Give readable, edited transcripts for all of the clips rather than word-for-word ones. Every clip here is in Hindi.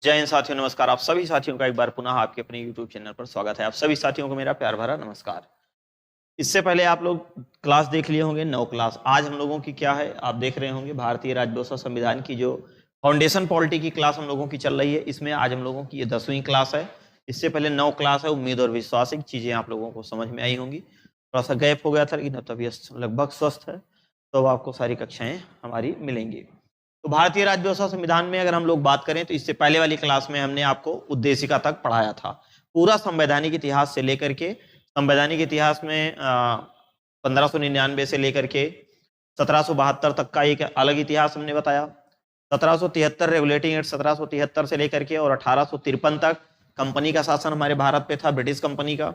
जय हिंद साथियों, नमस्कार। आप सभी साथियों का एक बार पुनः आपके अपने YouTube चैनल पर स्वागत है। आप सभी साथियों को मेरा प्यार भरा नमस्कार। इससे पहले आप लोग क्लास देख लिए होंगे, 9 क्लास। आज हम लोगों की क्या है, आप देख रहे होंगे भारतीय राज्य व्यवस्था संविधान की जो फाउंडेशन पॉलिटी की क्लास हम लोगों की चल रही है। इसमें आज हम लोगों की ये 10वीं क्लास है। इससे पहले 9 क्लास है। उम्मीद और विश्वास है चीज़ें आप लोगों को समझ में आई होंगी। थोड़ा सा गैप हो गया था, लेकिन अब तबीयत लगभग स्वस्थ है, तो अब आपको सारी कक्षाएं हमारी मिलेंगी। तो भारतीय राज्य व्यवस्था संविधान में अगर हम लोग बात करें तो इससे पहले वाली क्लास में हमने आपको उद्देशिका तक पढ़ाया था। पूरा संवैधानिक इतिहास से लेकर के, संवैधानिक इतिहास में 1599 से लेकर के 1772 तक का एक अलग इतिहास हमने बताया। 1773 रेगुलेटिंग एक्ट 1773 से लेकर के और 1853 तक कंपनी का शासन हमारे भारत पे था, ब्रिटिश कंपनी का।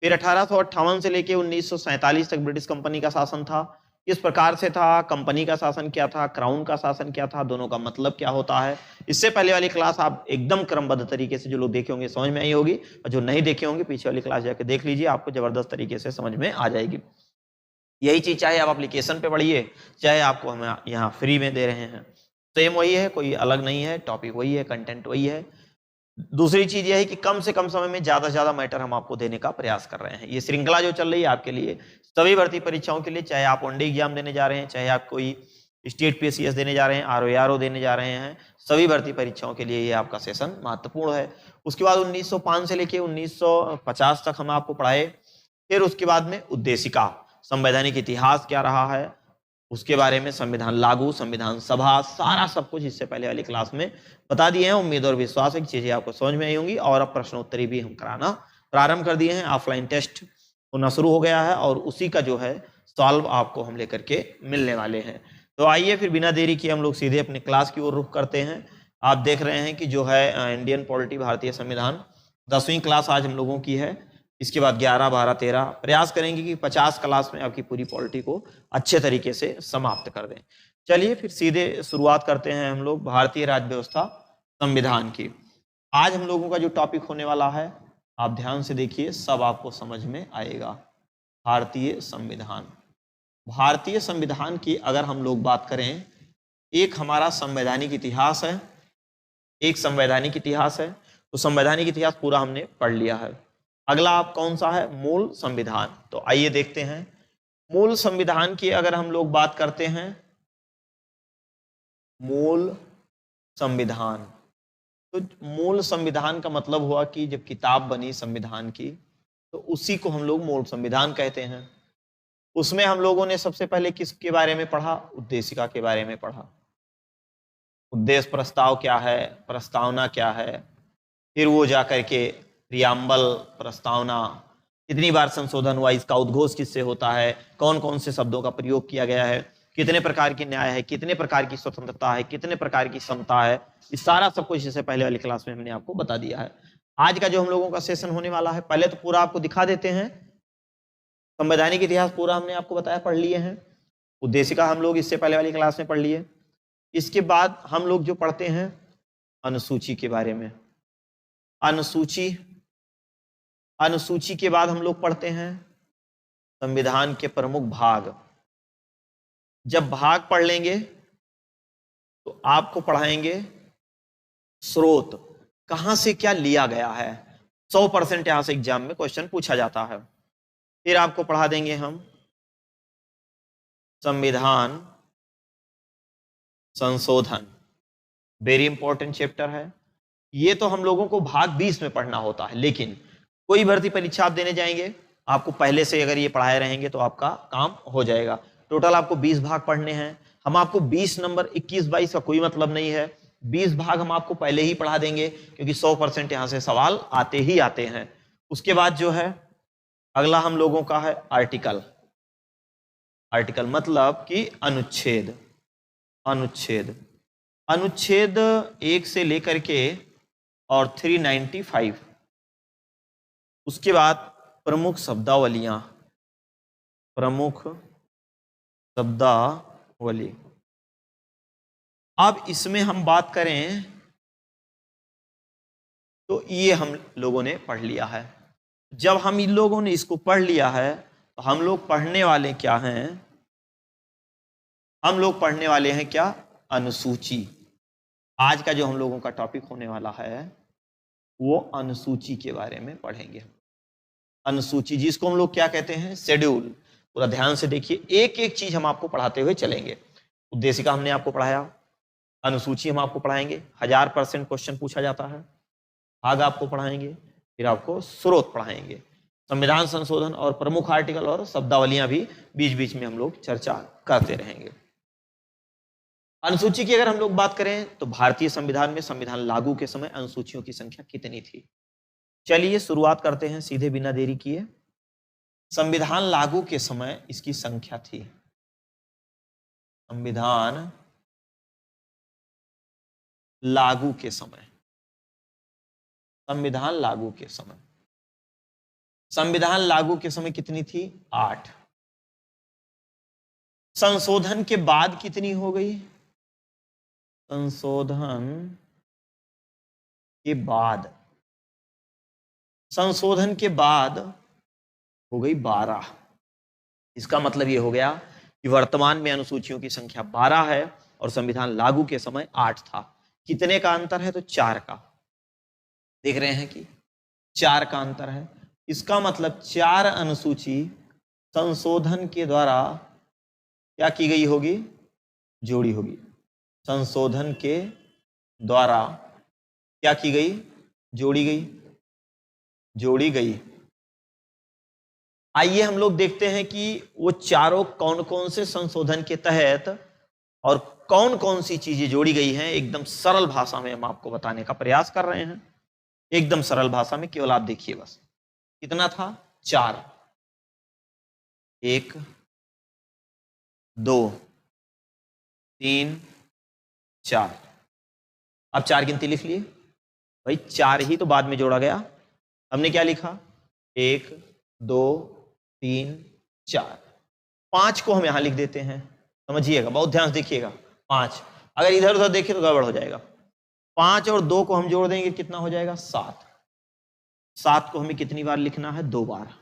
फिर 1858 से लेकर 1947 तक ब्रिटिश कंपनी का शासन था। किस प्रकार से था, कंपनी का शासन क्या था, क्राउन का शासन क्या था, दोनों का मतलब क्या होता है। इससे पहले वाली क्लास आप एकदम क्रमबद्ध तरीके से जो लोग देखे होंगे समझ में आई होगी, और जो नहीं देखे होंगे पीछे वाली क्लास जाके देख लीजिए, आपको जबरदस्त तरीके से समझ में आ जाएगी। यही चीज चाहे आप एप्लीकेशन पे पढ़िए, चाहे आपको हम यहाँ फ्री में दे रहे हैं, सेम वही है, कोई अलग नहीं है। टॉपिक वही है, कंटेंट वही है। दूसरी चीज यह है कि कम से कम समय में ज्यादा से ज्यादा मैटर हम आपको देने का प्रयास कर रहे हैं। ये श्रृंखला जो चल रही है आपके लिए सभी भर्ती परीक्षाओं के लिए, चाहे आप वनडे एग्जाम देने जा रहे हैं, चाहे आप कोई स्टेट पीसीएस देने जा रहे हैं, आरओ देने जा रहे हैं, सभी भर्ती परीक्षाओं के लिए ये आपका सेशन महत्वपूर्ण है। उसके बाद 1905 से लेकर 1950 तक हम आपको पढ़ाए। फिर उसके बाद में उद्देशिका, संवैधानिक इतिहास क्या रहा है उसके बारे में, संविधान लागू, संविधान सभा, सारा सब कुछ इससे पहले वाली क्लास में बता दिए हैं। उम्मीद और विश्वास है कि चीजें आपको समझ में आई होंगी। और अब प्रश्नोत्तरी भी हम कराना प्रारंभ कर दिए हैं। ऑफलाइन टेस्ट होना शुरू हो गया है और उसी का जो है सॉल्व आपको हम लेकर के मिलने वाले हैं। तो आइए फिर बिना देरी किए हम लोग सीधे अपने क्लास की ओर रुख करते हैं। आप देख रहे हैं कि जो है इंडियन पॉलिटी, भारतीय संविधान, 10वीं क्लास आज हम लोगों की है। इसके बाद 11, 12, 13 प्रयास करेंगे कि 50 क्लास में आपकी पूरी पॉलिटी को अच्छे तरीके से समाप्त कर दें। चलिए फिर सीधे शुरुआत करते हैं हम लोग भारतीय राज्य व्यवस्था संविधान की। आज हम लोगों का जो टॉपिक होने वाला है, आप ध्यान से देखिए, सब आपको समझ में आएगा। भारतीय संविधान। भारतीय संविधान की अगर हम लोग बात करें, एक हमारा संवैधानिक इतिहास है, एक संवैधानिक इतिहास है। तो संवैधानिक इतिहास पूरा हमने पढ़ लिया है। अगला आप कौन सा है, मूल संविधान। तो आइए देखते हैं मूल संविधान की अगर हम लोग बात करते हैं। मूल संविधान, तो मूल संविधान का मतलब हुआ कि जब किताब बनी संविधान की तो उसी को हम लोग मूल संविधान कहते हैं। उसमें हम लोगों ने सबसे पहले किसके बारे में पढ़ा, उद्देशिका के बारे में पढ़ा। उद्देश्य प्रस्ताव क्या है, प्रस्तावना क्या है, फिर वो जाकर के प्रियम्बल, प्रस्तावना, कितनी बार संशोधन हुआ, इसका उद्घोष किससे होता है, कौन कौन से शब्दों का प्रयोग किया गया है, कितने प्रकार की न्याय है, कितने प्रकार की स्वतंत्रता है, कितने प्रकार की समता है, इस सारा सब कुछ इससे पहले वाली क्लास में हमने आपको बता दिया है। आज का जो हम लोगों का सेशन होने वाला है, पहले तो पूरा आपको दिखा देते हैं। संवैधानिक इतिहास पूरा हमने आपको बताया, पढ़ लिए हैं। उद्देशिका हम लोग इससे पहले वाली क्लास में पढ़ लिए। इसके बाद हम लोग जो पढ़ते हैं अनुसूची के बारे में। अनुसूची, अनुसूची के बाद हम लोग पढ़ते हैं संविधान के प्रमुख भाग। जब भाग पढ़ लेंगे तो आपको पढ़ाएंगे स्रोत, कहां से क्या लिया गया है। 100% यहां से एग्जाम में क्वेश्चन पूछा जाता है। फिर आपको पढ़ा देंगे हम संविधान संशोधन, वेरी इंपॉर्टेंट चैप्टर है। ये तो हम लोगों को भाग 20 में पढ़ना होता है, लेकिन कोई भर्ती परीक्षा आप देने जाएंगे, आपको पहले से अगर ये पढ़ाए रहेंगे तो आपका काम हो जाएगा। टोटल आपको 20 भाग पढ़ने हैं। हम आपको 20 नंबर 21-22 का कोई मतलब नहीं है, 20 भाग हम आपको पहले ही पढ़ा देंगे, क्योंकि 100% यहां से सवाल आते ही आते हैं। उसके बाद जो है अगला हम लोगों का है आर्टिकल। आर्टिकल मतलब कि अनुच्छेद। अनुच्छेद, अनुच्छेद 1 से लेकर के और 395। उसके बाद प्रमुख शब्दावलियां, प्रमुख शब्दावली। अब इसमें हम बात करें तो ये हम लोगों ने पढ़ लिया है। जब हम इन लोगों ने इसको पढ़ लिया है तो हम लोग पढ़ने वाले क्या हैं, हम लोग पढ़ने वाले हैं क्या, अनुसूची। आज का जो हम लोगों का टॉपिक होने वाला है वो अनुसूची के बारे में पढ़ेंगे हम। अनुसूची जिसको हम लोग क्या कहते हैं, शेड्यूल। पूरा ध्यान से देखिए, एक एक चीज हम आपको पढ़ाते हुए चलेंगे। उद्देशिका हमने आपको पढ़ाया, अनुसूची हम आपको पढ़ाएंगे, 1000% क्वेश्चन पूछा जाता है। भाग आपको पढ़ाएंगे, फिर आपको स्रोत पढ़ाएंगे, संविधान संशोधन और प्रमुख आर्टिकल और शब्दावलियां भी बीच बीच में हम लोग चर्चा करते रहेंगे। अनुसूची की अगर हम लोग बात करें तो भारतीय संविधान में संविधान लागू के समय अनुसूचियों की संख्या कितनी थी? चलिए शुरुआत करते हैं सीधे बिना देरी किए। संविधान लागू के समय इसकी संख्या थी, संविधान लागू के समय, संविधान लागू के समय, संविधान लागू के समय कितनी थी? 8। संशोधन के बाद कितनी हो गई? संशोधन के बाद, संशोधन के बाद हो गई 12। इसका मतलब ये हो गया कि वर्तमान में अनुसूचियों की संख्या 12 है और संविधान लागू के समय 8 था। कितने का अंतर है? तो 4 का। देख रहे हैं कि 4 का अंतर है। इसका मतलब 4 अनुसूची संशोधन के द्वारा क्या की गई होगी? जोड़ी होगी। संशोधन के द्वारा क्या की गई? जोड़ी गई, जोड़ी गई। आइए हम लोग देखते हैं कि वो चारों कौन कौन से संशोधन के तहत और कौन कौन सी चीजें जोड़ी गई हैं। एकदम सरल भाषा में हम आपको बताने का प्रयास कर रहे हैं, एकदम सरल भाषा में। केवल आप देखिए बस, कितना था? 4। 1 2 3 4। अब 4 गिनती लिख लिए भाई, 4 ही तो बाद में जोड़ा गया। हमने क्या लिखा? 1 2 3 4। 5 को हम यहां लिख देते हैं, समझिएगा, बहुत ध्यान से देखिएगा। 5, अगर इधर उधर देखें तो गड़बड़ हो जाएगा। 5 और 2 को हम जोड़ देंगे, कितना हो जाएगा? 7। 7 को हमें कितनी बार लिखना है? 2 बार।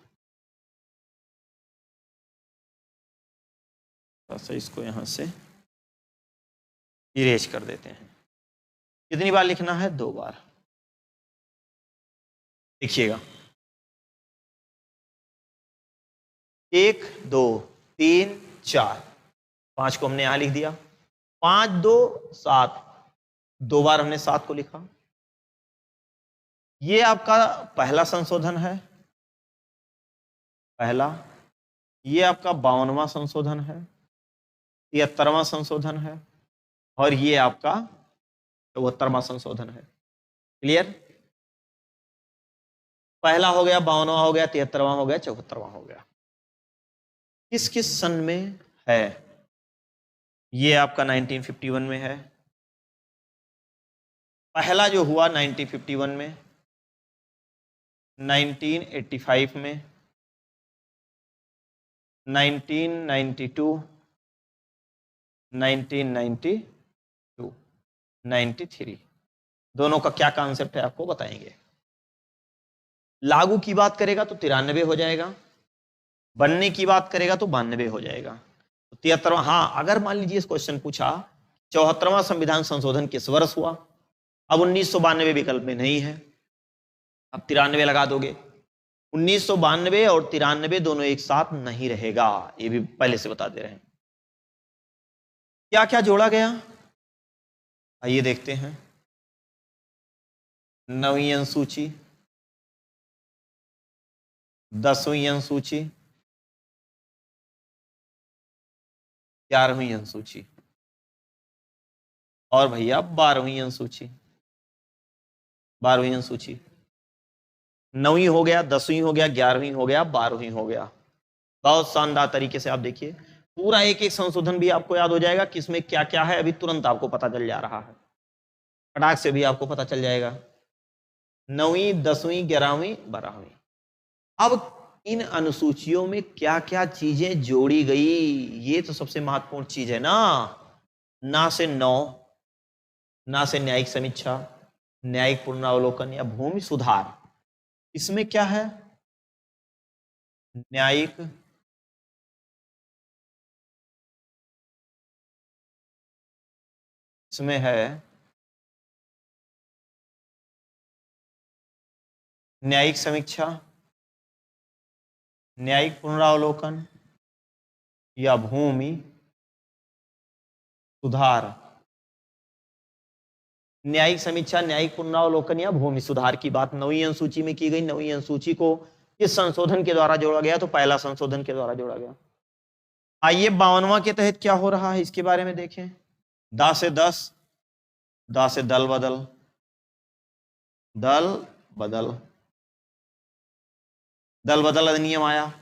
बस इसको यहां से इरेज कर देते हैं। कितनी बार लिखना है? 2 बार। देखिएगा, 1 2 3 4। 5 को हमने यहां लिख दिया। 5 2 7, 2 बार हमने 7 को लिखा। ये आपका पहला संशोधन है, पहला। ये आपका 52वां संशोधन है, 73वां संशोधन है, और ये आपका 74वां संशोधन है। क्लियर? पहला हो गया, 52वां हो गया, 73वां हो गया, 74वां हो गया। किस किस सन में है? ये आपका 1951 में है। पहला जो हुआ 1951 में, 1985 में, 1992, 1992, 93। दोनों का क्या कॉन्सेप्ट है आपको बताएंगे। लागू की बात करेगा तो 93 हो जाएगा, बनने की बात करेगा तो 92 हो जाएगा। तो 73वां, हाँ, अगर मान लीजिए इस क्वेश्चन पूछा 74वां संविधान संशोधन किस वर्ष हुआ? अब 1992 विकल्प में नहीं है, अब 93 लगा दोगे। 1992 और 93 दोनों एक साथ नहीं रहेगा, ये भी पहले से बता दे रहे हैं। क्या क्या जोड़ा गया आइए देखते हैं। 9वीं अनुसूची, 10वीं अनुसूची, 11वीं अनुसूची, और भैया 12वीं अनुसूची। 12वीं अनुसूची, 9वीं हो गया, 10वीं हो गया, 11वीं हो गया, 12वीं हो गया। बहुत शानदार तरीके से आप देखिए, पूरा एक एक संशोधन भी आपको याद हो जाएगा किसमें क्या क्या है, अभी तुरंत आपको पता चल जा रहा है, फटाक से भी आपको पता चल जाएगा। 9वीं, 10वीं, 11वीं, 12वीं। अब इन अनुसूचियों में क्या क्या चीजें जोड़ी गई, ये तो सबसे महत्वपूर्ण चीज है ना। ना से 9, ना से न्यायिक समीक्षा, न्यायिक पुनरावलोकन या भूमि सुधार। इसमें क्या है? न्यायिक इसमें है न्यायिक समीक्षा, न्यायिक पुनरावलोकन या भूमि सुधार। न्यायिक समीक्षा, न्यायिक पुनरावलोकन या भूमि सुधार की बात 9वीं अनुसूची में की गई। 9वीं अनुसूची को किस संशोधन के द्वारा जोड़ा गया? तो पहला संशोधन के द्वारा जोड़ा गया। आइए 52वां के तहत क्या हो रहा है इसके बारे में देखें। दा से दस, दा से दल बदल, दल बदल, दल बदल अधिनियम आया।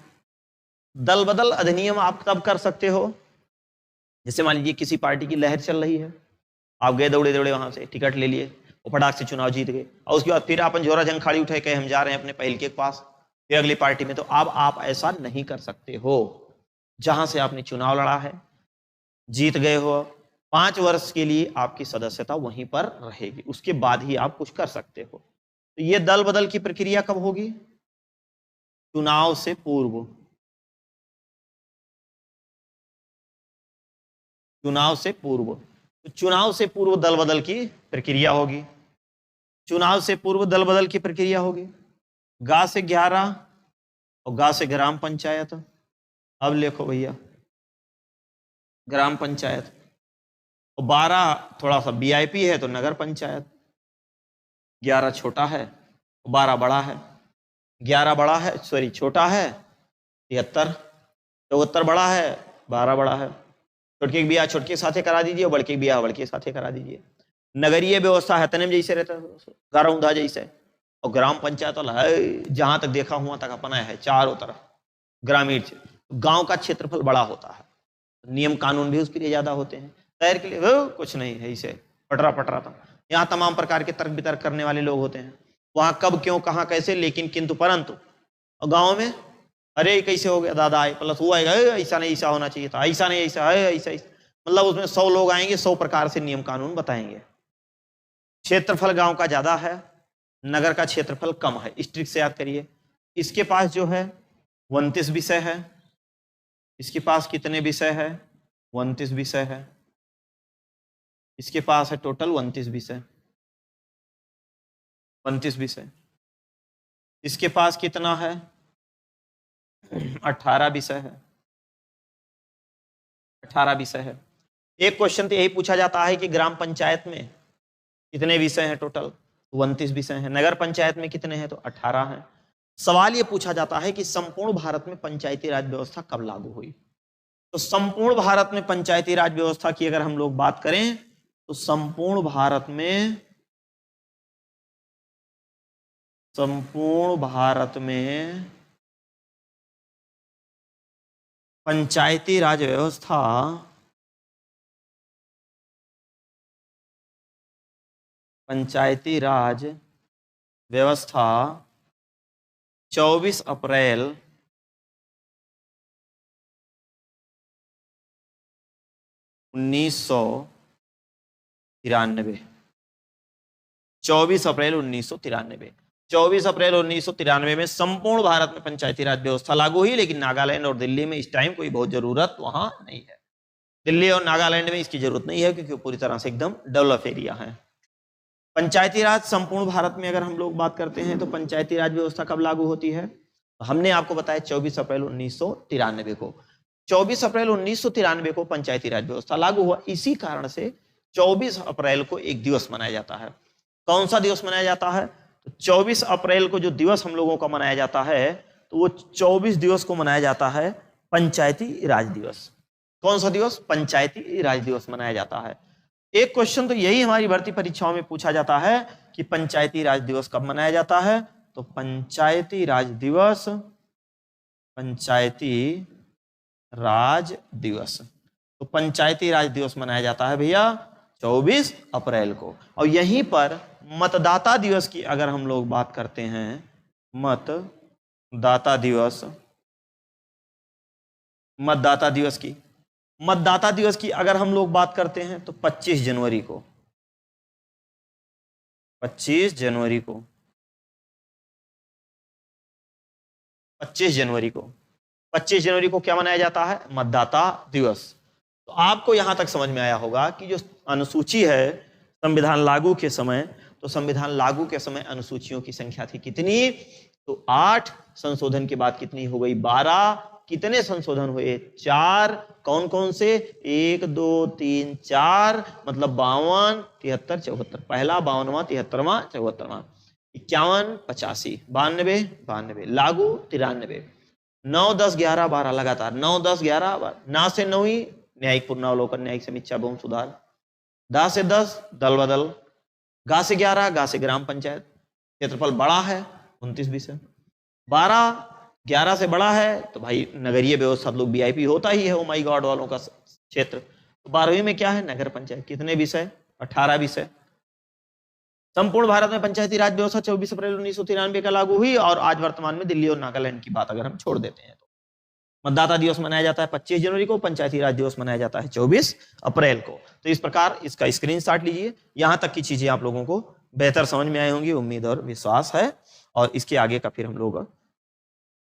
दल बदल अधिनियम आप तब कर सकते हो जैसे मान लीजिए किसी पार्टी की लहर चल रही है, आप गए दौड़े दौड़े वहां से टिकट ले लिए और फटाक से चुनाव जीत गए, और उसके बाद फिर अपन जोरा जंग खाड़ी उठे कहे हम जा रहे हैं अपने पहल के पास फिर अगली पार्टी में। तो अब आप ऐसा नहीं कर सकते हो। जहां से आपने चुनाव लड़ा है, जीत गए हो, 5 वर्ष के लिए आपकी सदस्यता वहीं पर रहेगी, उसके बाद ही आप कुछ कर सकते हो। तो ये दल बदल की प्रक्रिया कब होगी? चुनाव से पूर्व। चुनाव से पूर्व, तो चुनाव से पूर्व दल बदल की प्रक्रिया होगी। चुनाव से पूर्व दल बदल की प्रक्रिया होगी। गा से 11 और गा से ग्राम पंचायत। अब लिखो भैया ग्राम पंचायत, और 12 थोड़ा सा वीआईपी है तो नगर पंचायत। 11 छोटा है और 12 बड़ा है। 11 बड़ा है, सॉरी छोटा है 73, 74 बड़ा है, 12 बड़ा है। छोटके के ब्याह छोटके के साथे करा दीजिए और बड़के के ब्याह बड़के के साथे करा दीजिए। नगरीय व्यवस्था है तने में जैसे रहता है, गारौंधा जैसे, और ग्राम पंचायत वाला है जहां तक देखा हुआ तक अपना है चारों तरफ ग्रामीण क्षेत्र। गांव का क्षेत्रफल बड़ा होता है, नियम कानून भी उसके लिए ज्यादा होते हैं। शहर के लिए कुछ नहीं है, इसे पटरा पटरा था। यहाँ तमाम प्रकार के तर्क वितर्क करने वाले लोग होते हैं, वहां कब क्यों कहाँ कैसे लेकिन किंतु परंतु। और गाँव में अरे कैसे हो गया दादा आए प्लस हुआ ऐसा नहीं ऐसा होना चाहिए था, ऐसा नहीं ऐसा है, ऐसा मतलब उसमें 100 लोग आएंगे, 100 प्रकार से नियम कानून बताएंगे। क्षेत्रफल गांव का ज्यादा है, नगर का क्षेत्रफल कम है। इस ट्रिक से याद करिए। इसके पास जो है 29 विषय है, इसके पास कितने विषय है? 29 विषय है। इसके पास है टोटल 29 विषय, 29 विषय। इसके पास कितना है? 18 विषय है, 18 विषय है। एक क्वेश्चन तो यही पूछा जाता है कि ग्राम पंचायत में कितने विषय हैं? टोटल 29 विषय हैं। नगर पंचायत में कितने हैं? तो 18 हैं। सवाल ये पूछा जाता है कि संपूर्ण भारत में पंचायती राज व्यवस्था कब लागू हुई? तो संपूर्ण भारत में पंचायती राज व्यवस्था की अगर हम लोग बात करें तो संपूर्ण भारत में पंचायती राज व्यवस्था पंचायती राज व्यवस्था 24 अप्रैल 1993। 24 अप्रैल 1993। 24 अप्रैल 1993 में संपूर्ण भारत में पंचायती राज व्यवस्था लागू हुई, लेकिन नागालैंड और दिल्ली में इस टाइम कोई बहुत जरूरत वहां नहीं है। दिल्ली और नागालैंड में इसकी जरूरत नहीं है क्योंकि पूरी तरह से एकदम डेवलप एरिया है। पंचायती राज संपूर्ण भारत में अगर हम लोग बात करते हैं तो पंचायती राज व्यवस्था कब लागू होती है? हमने आपको बताया 24 अप्रैल 1993 को। 24 अप्रैल 1993 को पंचायती राज व्यवस्था लागू हुआ। इसी कारण से 24 अप्रैल को एक दिवस मनाया जाता है। कौन सा दिवस मनाया जाता है? तो 24 अप्रैल को जो दिवस हम लोगों का मनाया जाता है तो वो 24 दिवस को मनाया जाता है पंचायती राज दिवस। कौन सा दिवस? पंचायती राज दिवस मनाया जाता है। एक क्वेश्चन तो यही हमारी भर्ती परीक्षाओं में पूछा जाता है कि पंचायती राज दिवस कब मनाया जाता है? तो पंचायती राज दिवस, पंचायती राज दिवस, तो पंचायती राज दिवस मनाया जाता है भैया 24 अप्रैल को। और यहीं पर मतदाता दिवस की अगर हम लोग बात करते हैं, मतदाता दिवस, मतदाता दिवस की, मतदाता दिवस की अगर हम लोग बात करते हैं तो 25 जनवरी को, 25 जनवरी को, 25 जनवरी को, 25 जनवरी को क्या मनाया जाता है? मतदाता दिवस। तो आपको यहां तक समझ में आया होगा कि जो अनुसूची है संविधान लागू के समय तो संविधान लागू के समय अनुसूचियों की संख्या थी कितनी? तो 8। संशोधन के बाद कितनी हो गई? 12। कितने संशोधन हुए? 4। कौन कौन से? 1 2 3 4, मतलब 52 73 74। पहला 52वां 73वां 74वां 51 85 92 92, लागू 93। 9 10 11 12 लगातार 9 10 11 12। ना से 9वीं न्यायिक पुनरावलोकन, न्यायिक समीक्षा, बहु सुधार। दा से 10 दल बदल। गा से 11 गा से ग्राम पंचायत। क्षेत्रफल बड़ा है 29 20 है। 12 11 से बड़ा है तो भाई नगरीय व्यवस्था लोग वीआईपी होता ही है, ओ माई गॉड वालों का क्षेत्र। तो 12वीं में क्या है? नगर पंचायत। कितने विषय? 18 विषय। संपूर्ण भारत में पंचायती राज व्यवस्था 24 अप्रैल 1993 का लागू हुई, और आज वर्तमान में दिल्ली और नागालैंड की बात अगर हम छोड़ देते हैं तो मतदाता दिवस मनाया जाता है 25 जनवरी को, पंचायती राज दिवस मनाया जाता है 24 अप्रैल को। तो इस प्रकार इसका स्क्रीनशॉट लीजिए। यहां तक की चीजें आप लोगों को बेहतर समझ में आई होंगी, उम्मीद और विश्वास है। और इसके आगे का फिर हम लोग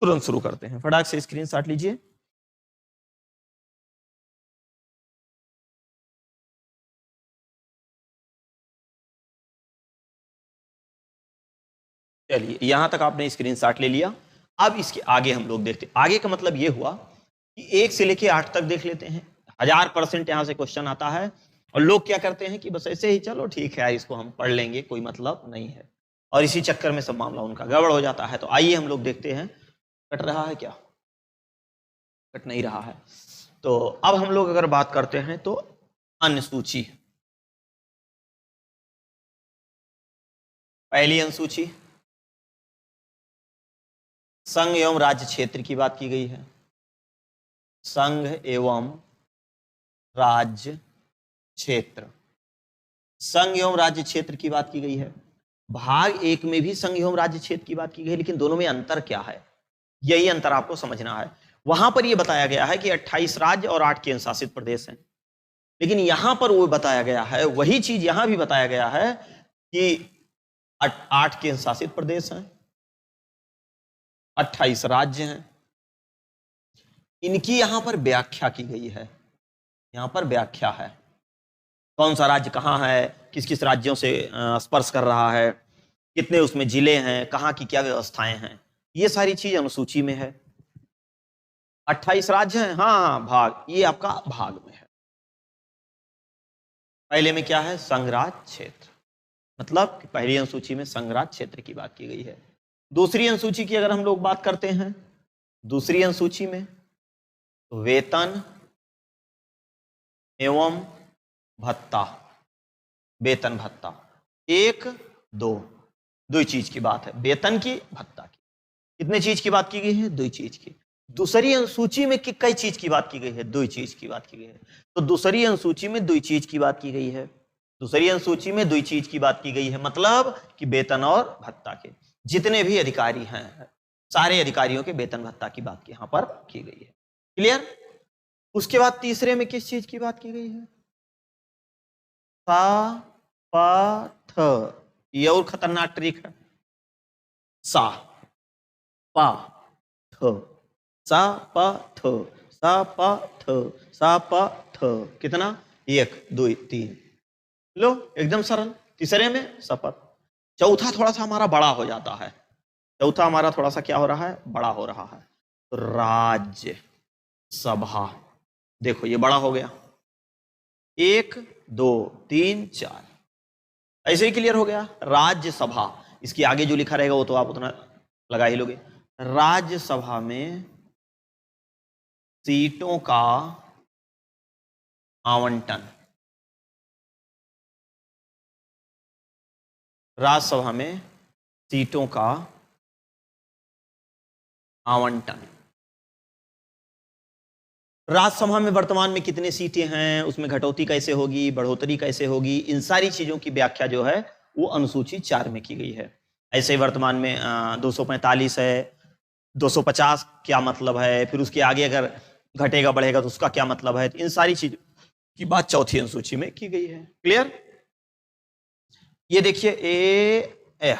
तुरंत शुरू करते हैं। फटाक से स्क्रीनशॉट लीजिए। चलिए, यहां तक आपने स्क्रीनशॉट ले लिया। अब इसके आगे हम लोग देखते हैं। आगे का मतलब यह हुआ कि 1 से लेके 8 तक देख लेते हैं। 1000% यहां से क्वेश्चन आता है, और लोग क्या करते हैं कि बस ऐसे ही चलो ठीक है इसको हम पढ़ लेंगे, कोई मतलब नहीं है, और इसी चक्कर में सब मामला उनका गड़बड़ हो जाता है। तो आइए हम लोग देखते हैं। कट रहा है क्या? कट नहीं रहा है। तो अब हम लोग अगर बात करते हैं तो अनुसूची, पहली अनुसूची संघ एवं राज्य क्षेत्र की बात की गई है। संघ एवं राज्य क्षेत्र, संघ एवं राज्य क्षेत्र की बात की गई है। भाग 1 में भी संघ एवं राज्य क्षेत्र की बात की गई है, लेकिन दोनों में अंतर क्या है, यही अंतर आपको समझना है। वहां पर यह बताया गया है कि 28 राज्य और 8 केंद्र शासित प्रदेश हैं, लेकिन यहां पर वो बताया गया है, वही चीज यहां भी बताया गया है कि 8 केंद्र शासित प्रदेश हैं, 28 राज्य हैं। इनकी यहां पर व्याख्या की गई है। यहां पर व्याख्या है कौन सा राज्य कहां है, किस किस राज्यों से स्पर्श कर रहा है, कितने उसमें जिले हैं, कहां की क्या व्यवस्थाएं हैं, ये सारी चीज अनुसूची में है। 28 राज्य हैं, हाँ भाग, ये आपका भाग में है। पहले में क्या है? संघराज्य क्षेत्र, मतलब कि पहली अनुसूची में संघराज्य क्षेत्र की बात की गई है। दूसरी अनुसूची की अगर हम लोग बात करते हैं, दूसरी अनुसूची में वेतन एवं भत्ता, वेतन भत्ता, 1 2 दो चीज की बात है, वेतन की भत्ता की। कितने चीज की बात की गई है? 2 चीज की। दूसरी अनुसूची में कई चीज की बात की गई है? 2 चीज की बात की गई है। तो दूसरी अनुसूची में 2 चीज की बात की गई है। दूसरी अनुसूची में 2 चीज की बात की गई है, मतलब कि वेतन और भत्ता के जितने भी अधिकारी हैं, सारे अधिकारियों के वेतन भत्ता की बात यहां पर की गई है। क्लियर? उसके बाद तीसरे में किस चीज की बात की गई है? सा प थ, ये और खतरनाक ट्रिक है। सा पा थ, सा प थ, सा प थ, सा प थ, कितना? 1 2 3। लो एकदम सरल। तीसरे में शपथ। चौथा थोड़ा सा हमारा बड़ा हो जाता है। चौथा हमारा थोड़ा सा क्या हो रहा है? बड़ा हो रहा है। तो राज्य सभा, देखो ये बड़ा हो गया। 1 2 3 4, ऐसे ही क्लियर हो गया। राज्यसभा, इसकी आगे जो लिखा रहेगा वो तो आप उतना लगा ही लोगे। राज्यसभा में सीटों का आवंटन, राज्यसभा में सीटों का आवंटन। राज्यसभा में वर्तमान में कितने सीटें हैं, उसमें घटौती कैसे होगी, बढ़ोतरी कैसे होगी, इन सारी चीजों की व्याख्या जो है वो अनुसूची 4 में की गई है। ऐसे वर्तमान में 245 है, 250 क्या मतलब है, फिर उसके आगे अगर घटेगा बढ़ेगा तो उसका क्या मतलब है, इन सारी चीजों की बात चौथी अनुसूची में की गई है। क्लियर? ये देखिए ए,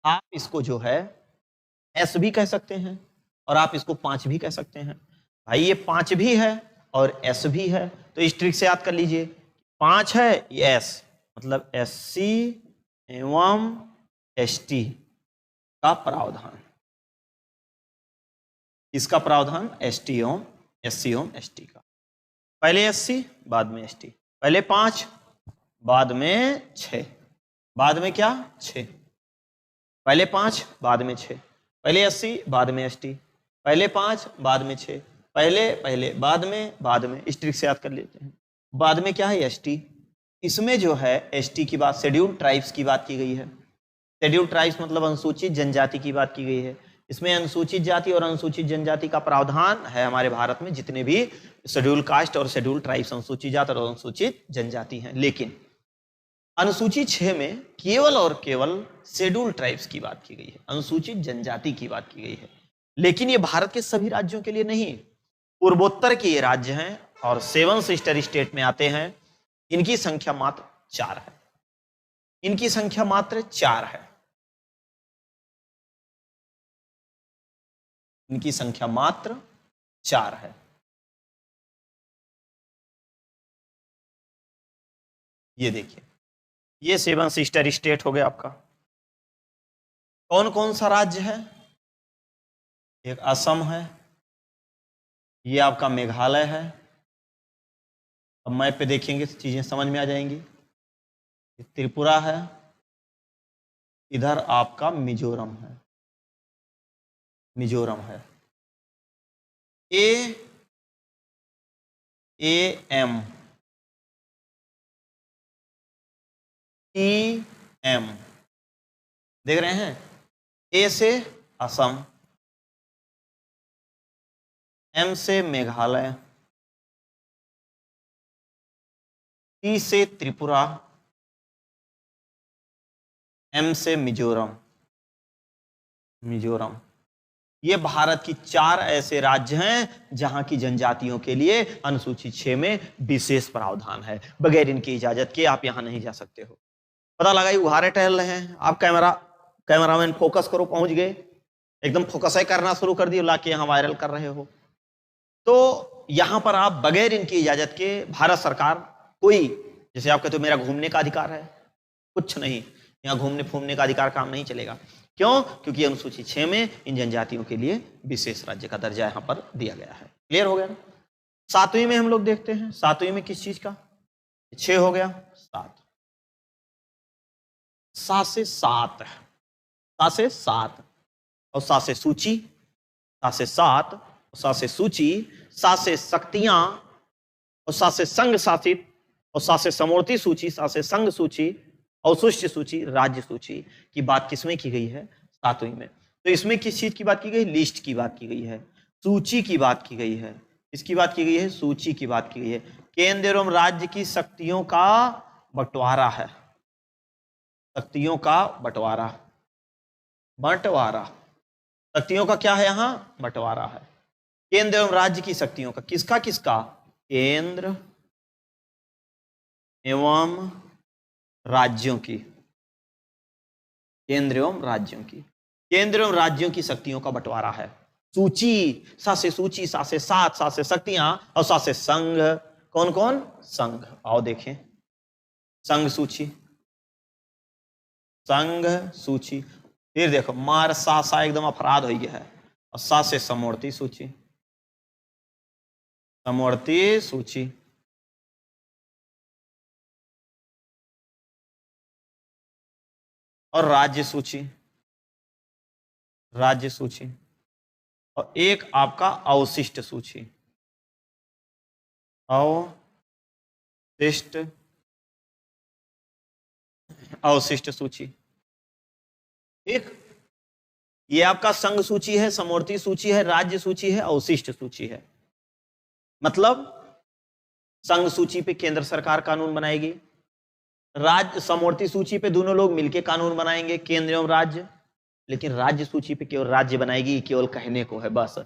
आप इसको जो है एस भी कह सकते हैं, और आप इसको 5 भी कह सकते हैं। भाई ये 5 भी है और एस भी है, तो इस ट्रिक से याद कर लीजिए। 5 है ये एस, मतलब SC एवं ST का प्रावधान। इसका प्रावधान ST एवं SC एवं ST का। पहले SC बाद में ST, पहले 5 बाद में 6, बाद में क्या 6, पहले 5 बाद में 6, पहले SC बाद में ST, पहले 5 बाद में 6, पहले बाद में इस ट्रिक से याद कर लेते हैं। बाद में क्या है ST। इसमें जो है ST की बात शेड्यूल्ड ट्राइब्स की बात की गई है। शेड्यूल्ड ट्राइब्स मतलब अनुसूचित जनजाति की बात की गई है। इसमें अनुसूचित जाति और अनुसूचित जनजाति का प्रावधान है हमारे भारत में। जितने भी शेड्यूल कास्ट और शेड्यूल ट्राइब्स अनुसूचित जाति और अनुसूचित जनजाति हैं। लेकिन अनुसूचित 6 में केवल और केवल शेड्यूल ट्राइब्स की बात की गई है, अनुसूचित जनजाति की बात की गई है। लेकिन ये भारत के सभी राज्यों के लिए नहीं, पूर्वोत्तर के ये राज्य हैं और 7 सिस्टर स्टेट में आते हैं। इनकी संख्या मात्र 4 है, इनकी संख्या मात्र 4 है, इनकी संख्या मात्र 4 है। ये देखिए, ये 7 सिस्टर स्टेट हो गया आपका। कौन कौन सा राज्य है? एक असम है, ये आपका मेघालय है। अब मैप पे देखेंगे तो चीजें समझ में आ जाएंगी। त्रिपुरा है, इधर आपका मिजोरम है, मिजोरम है। AM TM देख रहे हैं। A से असम, M से मेघालय, T से त्रिपुरा, M से मिजोरम, मिजोरम। ये भारत की 4 ऐसे राज्य हैं जहां की जनजातियों के लिए अनुसूचित 6 में विशेष प्रावधान है। बगैर इनकी इजाजत के आप यहां नहीं जा सकते हो। पता लगा ये उघारे टहल रहे हैं। आप कैमरामैन फोकस करो, पहुंच गए, एकदम फोकस है करना शुरू कर दिए, लाके यहां वायरल कर रहे हो। तो यहां पर आप बगैर इनकी इजाजत के भारत सरकार कोई, जैसे आप कहते हो मेरा घूमने का अधिकार है, कुछ नहीं, यहाँ घूमने फूमने का अधिकार काम नहीं चलेगा। क्यों? क्योंकि अनुसूचित 6 में इन जनजातियों के लिए विशेष राज्य का दर्जा यहां पर दिया गया है। क्लियर हो गया ना? 7वीं में हम लोग देखते हैं, 7वीं में किस चीज का? 6 हो गया, 7, 7 से 7, 7 से 7 और 7 से सूची, 7 से 7 और 7 से सूची, 7 से शक्तियां और 7 से संघ शासित और 7 से समवर्ती सूची, 7 से संघ सूची, अवशिष्ट सूची, राज्य सूची की बात किसमें की गई है? 7वीं में। तो इसमें किस चीज की बात की गई? लिस्ट की बात की गई है, सूची की बात की गई है। इसकी बात की गई है, सूची की बात की गई है। केंद्र एवं राज्य की शक्तियों का बंटवारा है, शक्तियों का बंटवारा, बंटवारा, शक्तियों का क्या है यहां? बंटवारा है। केंद्र एवं राज्य की शक्तियों का, किसका किसका? केंद्र एवं राज्यों की, केंद्र एवं राज्यों की, केंद्र एवं राज्यों की शक्तियों का बंटवारा है। सूची, 7 से सूची, 7 से 7, 7 से शक्तियां और 7 से संघ। कौन कौन? संघ। आओ देखें, संघ सूची, संघ सूची। फिर देखो मार सा एकदम अपराध हो गया है। और 7 से समवर्ती सूची, समवर्ती सूची, और राज्य सूची, राज्य सूची, और एक आपका अवशिष्ट सूची, अवशिष्ट, अवशिष्ट सूची। एक ये आपका संघ सूची है, समवर्ती सूची है, राज्य सूची है, अवशिष्ट सूची है। मतलब संघ सूची पे केंद्र सरकार कानून बनाएगी, राज्य समवर्ती सूची पे दोनों लोग मिलकर कानून बनाएंगे, केंद्र एवं राज्य। लेकिन राज्य सूची पे केवल राज्य बनाएगी, केवल कहने को है बस।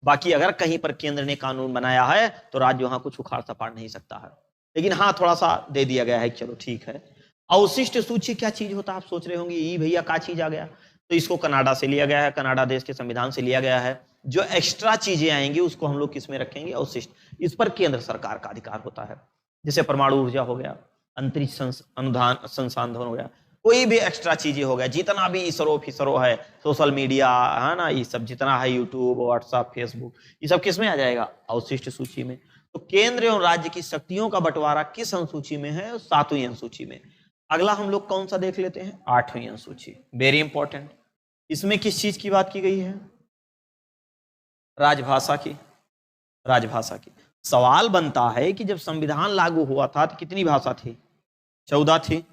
बाकी अगर कहीं पर केंद्र ने कानून बनाया है तो राज्य वहां कुछ उखाड़ सपाड़ नहीं सकता है। लेकिन हाँ, थोड़ा सा दे दिया गया है, चलो ठीक है। अवशिष्ट सूची क्या चीज होता है? आप सोच रहे होंगे ये भैया क्या चीज आ गया। तो इसको कनाडा से लिया गया है, कनाडा देश के संविधान से लिया गया है। जो एक्स्ट्रा चीजें आएंगी उसको हम लोग किस में रखेंगे? अवशिष्ट। इस पर केंद्र सरकार का अधिकार होता है। जैसे परमाणु ऊर्जा हो गया, अंतरिक्ष अनुदान संसाधन हो गया, कोई भी एक्स्ट्रा चीजें हो गया, जितना भी इसरो फिसरो है, सोशल मीडिया है ना, ये सब जितना है, यूट्यूब, व्हाट्सएप, फेसबुक, ये सब किस में आ जाएगा? अवशिष्ट सूची में। तो केंद्र एवं राज्य की शक्तियों का बंटवारा किस अनुसूची में है? 7वीं अनुसूची में। अगला हम लोग कौन सा देख लेते हैं? 8वीं अनुसूची, वेरी इंपॉर्टेंट। इसमें किस चीज की बात की गई है? राजभाषा की, राजभाषा की। सवाल बनता है कि जब संविधान लागू हुआ था तो कितनी भाषा थी? 14 थी।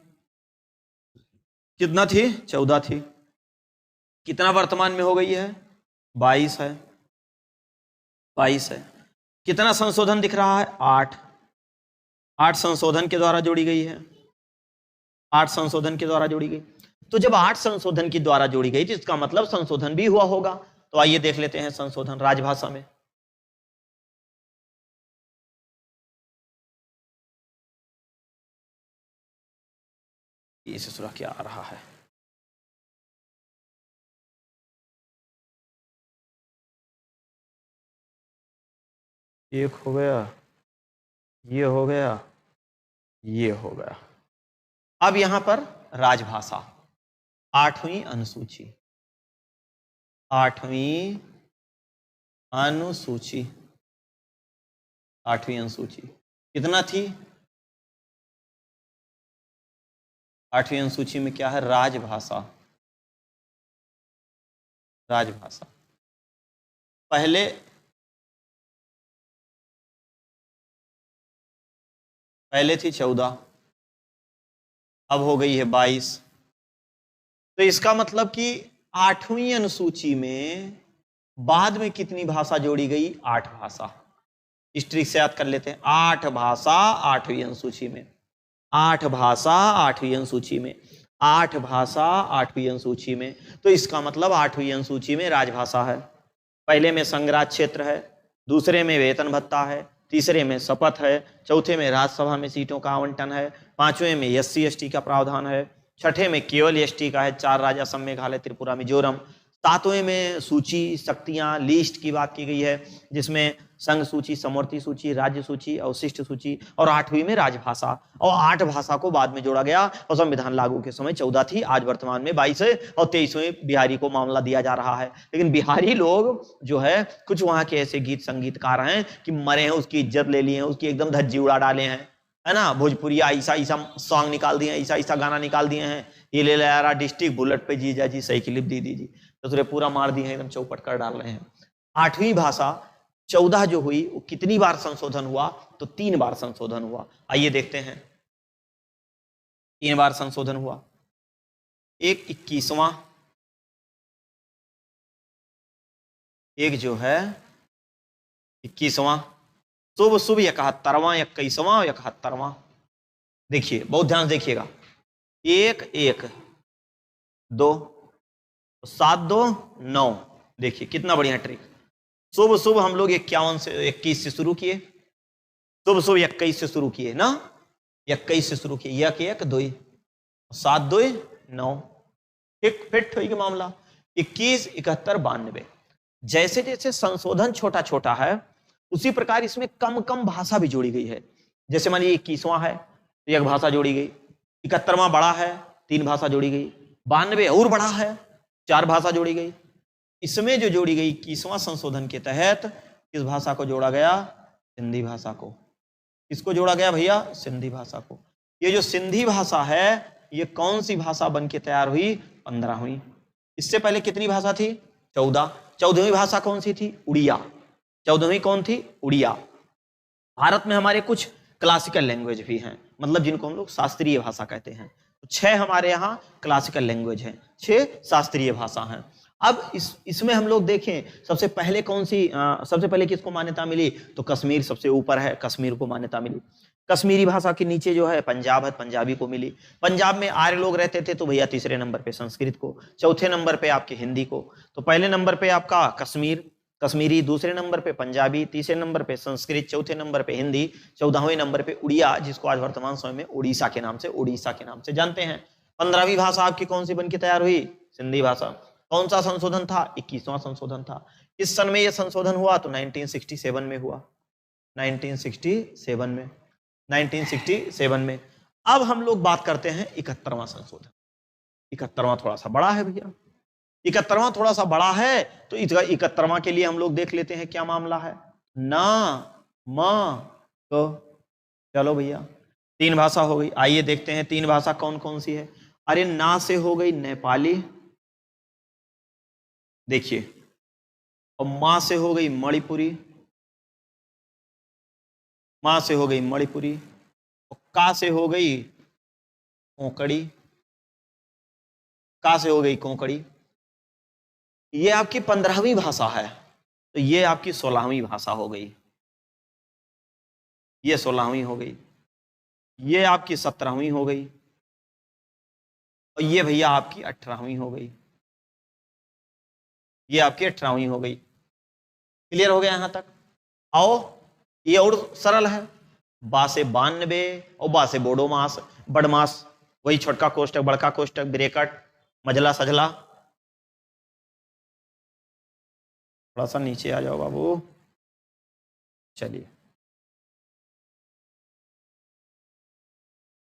कितना थी? 14 थी। कितना वर्तमान में हो गई है? 22 है, 22 है। कितना संशोधन दिख रहा है? 8। 8 संशोधन के द्वारा जोड़ी गई है, 8 संशोधन के द्वारा जोड़ी गई। तो जब 8 संशोधन के द्वारा जोड़ी गई तो इसका मतलब संशोधन भी हुआ होगा। तो आइए देख लेते हैं संशोधन राजभाषा में। इसे सुरा क्या आ रहा है? एक हो गया, ये हो गया, ये हो गया। अब यहां पर राजभाषा 8वीं अनुसूची, 8वीं अनुसूची, 8वीं अनुसूची कितना थी? 8वीं अनुसूची में क्या है? राजभाषा, राजभाषा। पहले थी 14, अब हो गई है 22। तो इसका मतलब कि 8वीं अनुसूची में बाद में कितनी भाषा जोड़ी गई? 8 भाषा। इस ट्रिक से याद कर लेते हैं। 8 भाषा 8वीं अनुसूची में, 8 भाषा 8वीं अनुसूची में, 8 भाषा 8वीं अनुसूची में। तो इसका मतलब 8वीं अनुसूची में राजभाषा है। पहले में संघराज क्षेत्र है, दूसरे में वेतन भत्ता है, तीसरे में शपथ है, चौथे में राज्यसभा में सीटों का आवंटन है, 5वें में SC ST का प्रावधान है, 6ठे में केवल ST का है, 4 राज्य असम, मेघालय, त्रिपुरा, मिजोरम। 7वें में सूची, शक्तियां, लिस्ट की बात की गई है, जिसमें संघ सूची, समवर्ती सूची, राज्य सूची, अवशिष्ट सूची, और 8वीं में राजभाषा। और 8 भाषा को बाद में जोड़ा गया और संविधान लागू के समय 14 थी, आज वर्तमान में 22 है, और 23वें बिहारी को मामला दिया जा रहा है। लेकिन बिहारी लोग जो है, कुछ वहां के ऐसे गीत संगीतकार हैं कि मरे हैं, उसकी इज्जत ले लिए हैं, उसकी एकदम धज्जी उड़ा डाले हैं, है ना। भोजपुरी ऐसा ऐसा सॉन्ग निकाल दिए, ऐसा ऐसा गाना निकाल दिए हैं, ये ले रहा डिस्ट्रिक्ट बुलेट पे जीजा जी सही क्लिप दी दीजिए, तो तुझे पूरा मार दिए हैं, एकदम चौपट कर डाल रहे हैं। 8वीं भाषा 14 जो हुई वो कितनी बार संशोधन हुआ? तो 3 बार संशोधन हुआ। आइए देखते हैं, 3 बार संशोधन हुआ। एक 21वां, एक जो है 21वां, शुभ शुभ 71वां, 21वां, 71वां। देखिए, बहुत ध्यान से देखिएगा। 1 1 2 7 2 9। देखिए कितना बढ़िया ट्रिक। शुभ शुभ हम लोग 51 से 21 से शुरू किए, शुभ शुभ 21 से शुरू किए ना, 21 से शुरू किए, 1 1 2 7 2 9। ठीक फिट हुई मामला। 21 71 92। जैसे जैसे संशोधन छोटा छोटा है, उसी प्रकार इसमें कम कम भाषा भी जोड़ी गई है। जैसे मान लीजिए 21वां है तो 1 भाषा जोड़ी गई, 71वां बड़ा है 3 भाषा जोड़ी गई, 92 और बड़ा है 4 भाषा जोड़ी गई। इसमें जो जोड़ी गई 21वां संशोधन के तहत किस भाषा को जोड़ा गया? सिंधी भाषा को। किसको जोड़ा गया भैया? सिंधी भाषा को। ये जो सिंधी भाषा है, ये कौन सी भाषा बन के तैयार हुई? 15वीं। इससे पहले कितनी भाषा थी? 14। 14वीं भाषा कौन सी थी? उड़िया। 14वीं कौन थी? उड़िया। भारत में हमारे कुछ क्लासिकल लैंग्वेज भी हैं, मतलब जिनको हम लोग शास्त्रीय भाषा कहते हैं। 6 हमारे यहाँ क्लासिकल लैंग्वेज हैं, 6 शास्त्रीय भाषा हैं। अब इसमें हम लोग देखें, सबसे पहले कौन सी सबसे पहले किसको मान्यता मिली? तो कश्मीर सबसे ऊपर है, कश्मीर को मान्यता मिली। कश्मीरी भाषा के नीचे जो है पंजाब है, पंजाबी को मिली। पंजाब में आर्य लोग रहते थे तो भैया तीसरे नंबर पे संस्कृत को, चौथे नंबर पे आपके हिंदी को। तो पहले नंबर पे आपका कश्मीर, कश्मीरी, दूसरे नंबर पे पंजाबी, तीसरे नंबर पे संस्कृत, चौथे नंबर पे हिंदी, 14वें नंबर पे उड़िया, जिसको आज वर्तमान समय में उड़ीसा के नाम से जानते हैं। 15वीं भाषा आपकी कौन सी बनकर तैयार हुई? सिंधी भाषा। कौन सा संशोधन था? 21वां संशोधन था। किस सन में यह संशोधन हुआ? तो 1967 में हुआ, 1967 में। अब हम लोग बात करते हैं 71वां संशोधन। 71वां थोड़ा सा बड़ा है भैया, 71वां थोड़ा सा बड़ा है, तो 71वां के लिए हम लोग देख लेते हैं क्या मामला है। ना म क, चलो भैया 3 भाषा हो गई। आइए देखते हैं 3 भाषा कौन कौन सी है। अरे ना से हो गई नेपाली, देखिए, और मां से हो गई मणिपुरी, मां से हो गई मणिपुरी, और का से हो गई कोंकणी, का से हो गई कोंकणी। ये आपकी 15वीं भाषा है, तो ये आपकी 16वीं भाषा हो गई, ये 16वीं हो गई, ये आपकी 17वीं हो गई, और ये भैया आपकी 18वीं हो गई, ये आपकी 18वीं हो गई। क्लियर हो गया यहां तक? आओ ये और सरल है, बा से 92 और बा से बोडो मास, बड़मास, वही छोटका कोष्टक बड़का कोष्टक ब्रेकट मजला सजला। थोड़ा सा नीचे आ जाओ बाबू, चलिए,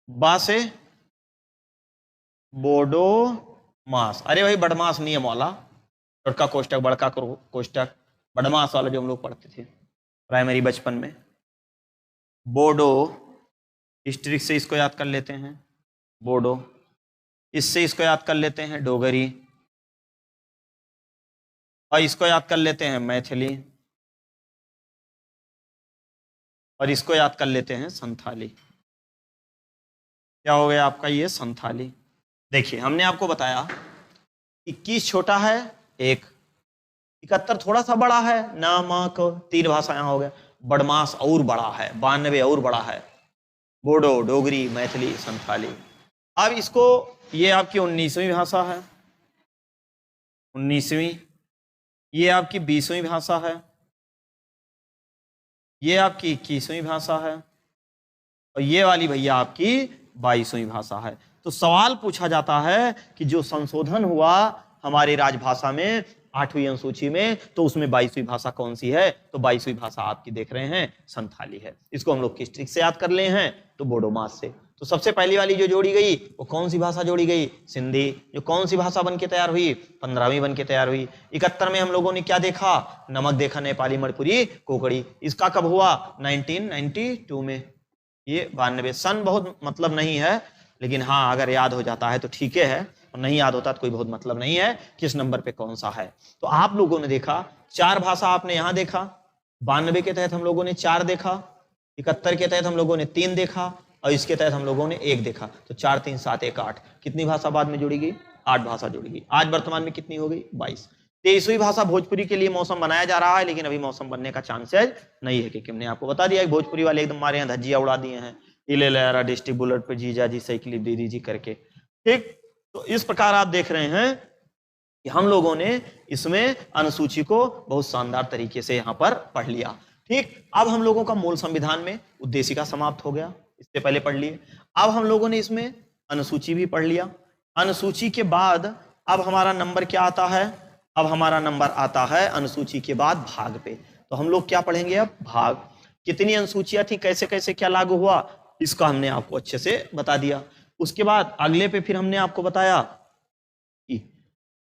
बा से बोडो मास, अरे भाई बड़मास नियम वाला, छोटका कोष्टक बड़का कोष्टक बड़मास वाला जो हम लोग पढ़ते थे प्राइमरी बचपन में। बोडो, हिस्ट्रिक से इसको याद कर लेते हैं बोडो, इससे इसको याद कर लेते हैं डोगरी, और इसको याद कर लेते हैं मैथिली, और इसको याद कर लेते हैं संथाली। क्या हो गया आपका ये संथाली। देखिए हमने आपको बताया 21 छोटा है, 1 71 थोड़ा सा बड़ा है, ना मा को 3 भाषा यहां हो गया, बड़मास और बड़ा है, 92 और बड़ा है, बोडो डोगरी मैथिली संथाली। अब इसको, ये आपकी 19वीं भाषा है, 19वीं, ये आपकी 20वीं भाषा है, ये आपकी 21वीं भाषा है, और ये वाली भैया आपकी 22वीं भाषा है। तो सवाल पूछा जाता है कि जो संशोधन हुआ हमारी राजभाषा में 8वीं अनुसूची में, तो उसमें 22वीं भाषा कौन सी है? तो 22वीं भाषा आपकी देख रहे हैं संथाली है। इसको हम लोग किस ट्रिक से याद कर ले हैं? तो बोडोमास से। तो सबसे पहली वाली जो जोड़ी गई वो कौन सी भाषा जोड़ी गई? सिंधी। जो कौन सी भाषा बन के तैयार हुई? 15वीं बन के तैयार हुई। 71 में हम लोगों ने क्या देखा? नमक देखा, नेपाली, मणिपुरी, कोंकणी। इसका कब हुआ? 1992 में। ये 92 सन बहुत मतलब नहीं है, लेकिन हाँ अगर याद हो जाता है तो ठीक है, और नहीं याद होता तो कोई बहुत मतलब नहीं है किस नंबर पे कौन सा है। तो आप लोगों ने देखा 4 भाषा आपने यहां देखा, 92 के तहत हम लोगों ने 4 देखा, 71 के तहत हम लोगों ने 3 देखा, और इसके तहत हम लोगों ने 1 देखा। तो 4 3 7 1 8, कितनी भाषा बाद में जुड़ी गई? 8 भाषा जुड़ी गई। आज वर्तमान में कितनी हो गई? 22। 23वीं भाषा भोजपुरी के लिए मौसम बनाया जा रहा है, लेकिन अभी मौसम बनने का चांसेस नहीं है, क्योंकि हमने आपको बता दिया कि भोजपुरी वाले एकदम हमारे यहाँ धज्जियां उड़ा दिए हैं, इले लहरा डिस्ट्रिक्ट बुलेट पे जीजा जी साइकिल दीदी जी करके। ठीक, तो इस प्रकार आप देख रहे हैं कि हम लोगों ने इसमें अनुसूची को बहुत शानदार तरीके से यहां पर पढ़ लिया। ठीक, अब हम लोगों का मूल संविधान में उद्देशिका समाप्त हो गया, इससे पहले पढ़ लिए। अब हम लोगों ने इसमें अनुसूची भी पढ़ लिया। अनुसूची के बाद अब हमारा नंबर क्या आता है? अब हमारा नंबर आता है अनुसूची के बाद भाग पे। तो हम लोग क्या पढ़ेंगे अब? भाग। कितनी अनुसूचियां थी, कैसे कैसे क्या लागू हुआ, इसका हमने आपको अच्छे से बता दिया। उसके बाद अगले पे फिर हमने आपको बताया कि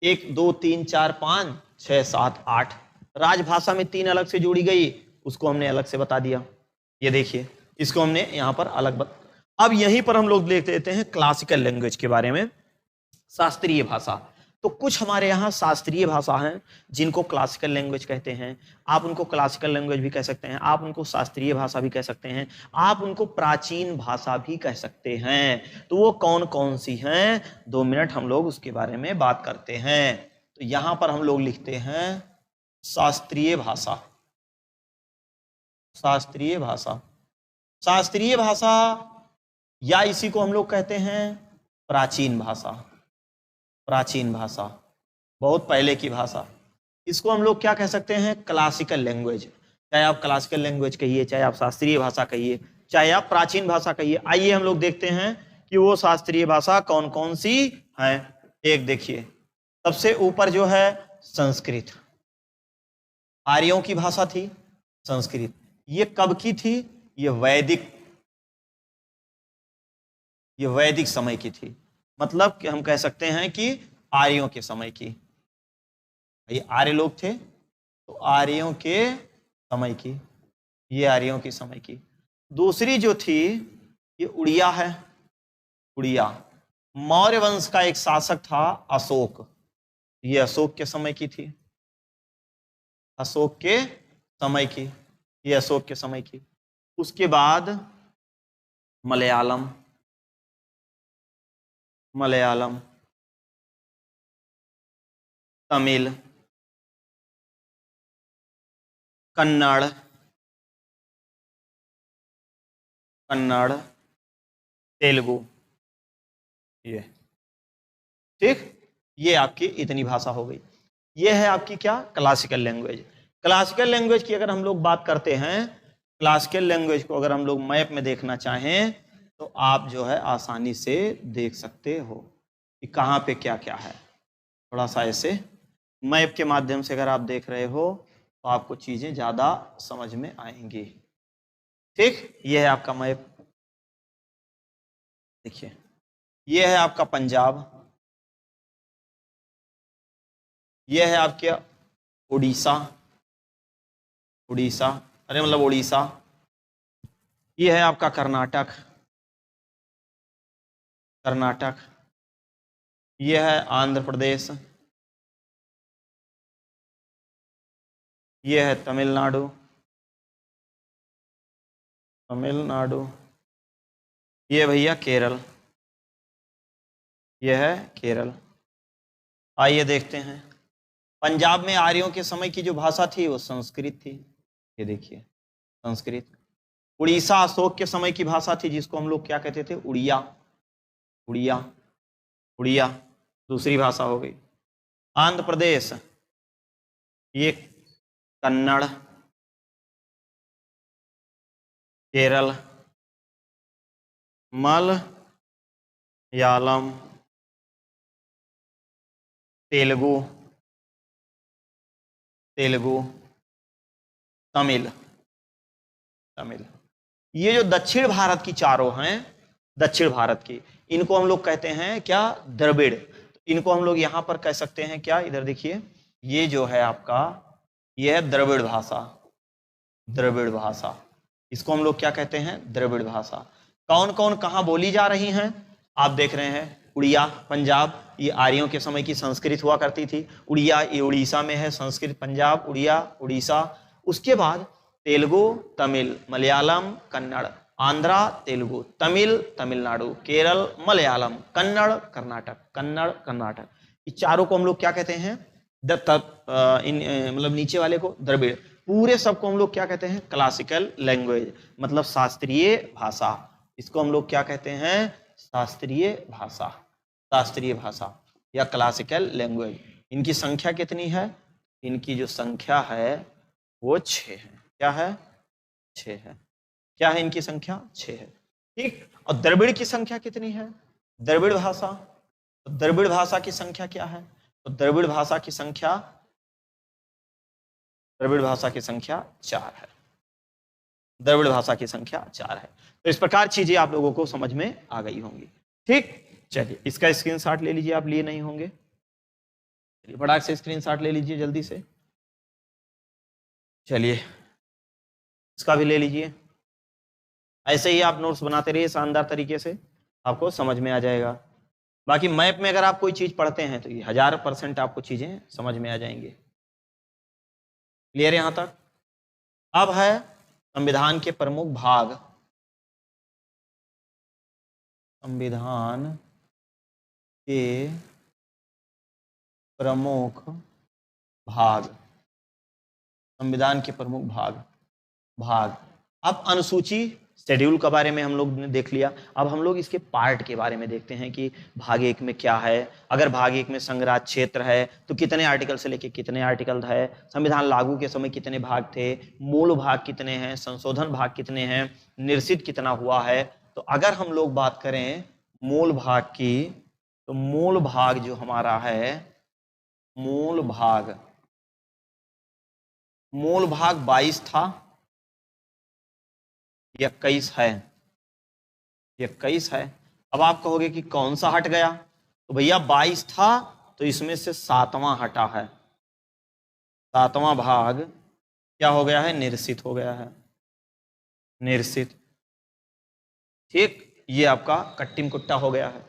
1 2 3 4 5 6 7 8 राजभाषा में 3 अलग से जोड़ी गई, उसको हमने अलग से बता दिया। ये देखिए इसको हमने यहां पर अलग अब यहीं पर हम लोग देख लेते हैं क्लासिकल लैंग्वेज के बारे में, शास्त्रीय भाषा। तो कुछ हमारे यहाँ शास्त्रीय भाषा हैं जिनको क्लासिकल लैंग्वेज कहते हैं। आप उनको क्लासिकल लैंग्वेज भी कह सकते हैं, आप उनको शास्त्रीय भाषा भी कह सकते हैं, आप उनको प्राचीन भाषा भी कह सकते हैं। तो वो कौन कौन सी हैं? 2 मिनट हम लोग उसके बारे में बात करते हैं। तो यहां पर हम लोग लिखते हैं शास्त्रीय भाषा। शास्त्रीय भाषा, शास्त्रीय भाषा, या इसी को हम लोग कहते हैं प्राचीन भाषा। प्राचीन भाषा, बहुत पहले की भाषा। इसको हम लोग क्या कह सकते हैं? Classical language. चाहे आप क्लासिकल लैंग्वेज कहिए, चाहे आप शास्त्रीय भाषा कहिए, चाहे आप प्राचीन भाषा कहिए। आइए हम लोग देखते हैं कि वो शास्त्रीय भाषा कौन कौन सी है। एक देखिए, सबसे ऊपर जो है संस्कृत, आर्यों की भाषा थी संस्कृत। ये कब की थी? ये वैदिक ये वैदिक समय की थी, मतलब कि हम कह सकते हैं कि आर्यों के समय की। ये आर्य लोग थे तो आर्यों के समय की, ये आर्यों के समय की। दूसरी जो थी ये उड़िया है, उड़िया। मौर्य वंश का एक शासक था अशोक, ये अशोक के समय की थी, अशोक के समय की, ये अशोक के समय की। उसके बाद मलयालम, मलयालम, तमिल, कन्नड़, कन्नड़, तेलुगु, ये ठीक, ये आपकी इतनी भाषा हो गई। ये है आपकी क्या, क्लासिकल लैंग्वेज। क्लासिकल लैंग्वेज की अगर हम लोग बात करते हैं, क्लासिकल लैंग्वेज को अगर हम लोग मैप में देखना चाहें तो आप जो है आसानी से देख सकते हो कि कहाँ पे क्या क्या है। थोड़ा सा ऐसे मैप के माध्यम से अगर आप देख रहे हो तो आपको चीजें ज्यादा समझ में आएंगी। ठीक, ये है आपका मैप, देखिए ये है आपका पंजाब, ये है आपके उड़ीसा, उड़ीसा, अरे मतलब उड़ीसा, ये है आपका कर्नाटक, कर्नाटक, ये है आंध्र प्रदेश, ये है तमिलनाडु, तमिलनाडु, ये भैया केरल, ये है केरल। आइए देखते हैं, पंजाब में आर्यों के समय की जो भाषा थी वो संस्कृत थी, ये देखिए संस्कृत। उड़ीसा अशोक के समय की भाषा थी जिसको हम लोग क्या कहते थे, उड़िया, उड़िया, उड़िया, दूसरी भाषा हो गई। आंध्र प्रदेश ये कन्नड़, केरल मलयालम, तेलुगु, तेलुगु, तमिल, तमिल। ये जो दक्षिण भारत की चारों हैं, दक्षिण भारत की, इनको हम लोग कहते हैं क्या, द्रविड़। इनको हम लोग यहां पर कह सकते हैं क्या, इधर देखिए, ये जो है आपका, ये है द्रविड़ भाषा, द्रविड़ भाषा, इसको हम लोग क्या कहते हैं, द्रविड़ भाषा। कौन कौन कहां बोली जा रही हैं, आप देख रहे हैं, उड़िया पंजाब, ये आर्यों के समय की संस्कृत हुआ करती थी, उड़िया ये उड़ीसा में है, संस्कृत पंजाब, उड़िया उड़ीसा। उसके बाद तेलुगु, तमिल, मलयालम, कन्नड़, आंध्रा तेलुगु, तमिल तमिलनाडु, केरल मलयालम, कन्नड़ कर्नाटक, कन्नड़ कर्नाटक। ये चारों को हम लोग क्या कहते हैं, मतलब नीचे वाले को द्रविड़। पूरे सबको हम लोग क्या कहते हैं, क्लासिकल लैंग्वेज, मतलब शास्त्रीय भाषा। इसको हम लोग क्या कहते हैं, शास्त्रीय भाषा, शास्त्रीय भाषा या क्लासिकल लैंग्वेज। इनकी संख्या कितनी है, इनकी जो संख्या है वो 6 है। क्या है, 6 है। क्या है इनकी संख्या, 6 है। ठीक, और द्रविड़ की संख्या कितनी है, द्रविड़ भाषा, तो द्रविड़ भाषा की संख्या क्या है, तो द्रविड़ भाषा की संख्या, द्रविड़ भाषा की संख्या 4 है, द्रविड़ भाषा की संख्या 4 है। तो इस प्रकार चीजें आप लोगों को समझ में आ गई होंगी। ठीक, चलिए इसका स्क्रीनशॉट ले लीजिए, आप लिए नहीं होंगे, चलिए फटाक से स्क्रीनशॉट ले लीजिए जल्दी से, चलिए इसका भी ले लीजिए। ऐसे ही आप नोट्स बनाते रहिए शानदार तरीके से, आपको समझ में आ जाएगा। बाकी मैप में अगर आप कोई चीज पढ़ते हैं तो ये 1000% आपको चीजें समझ में आ जाएंगी। क्लियर यहां तक। अब है संविधान के प्रमुख भाग, संविधान के प्रमुख भाग, संविधान के प्रमुख भाग, भाग। अब अनुसूची शेड्यूल के बारे में हम लोग ने देख लिया, अब हम लोग इसके पार्ट के बारे में देखते हैं कि भाग 1 में क्या है। अगर भाग 1 में संघराज क्षेत्र है तो कितने आर्टिकल से लेके कितने आर्टिकल है, संविधान लागू के समय कितने भाग थे, मूल भाग कितने हैं, संशोधन भाग कितने हैं, निर्सित कितना हुआ है। तो अगर हम लोग बात करें मूल भाग की, तो मूल भाग जो हमारा है, मूल भाग, मूल भाग 22 था, 21 है, 21 है। अब आप कहोगे कि कौन सा हट गया, तो भैया 22 था तो इसमें से 7वां हटा है, 7वां भाग क्या हो गया है, निर्सित हो गया है, निर्सित। ठीक, ये आपका कट्टिम कुट्टा हो गया है।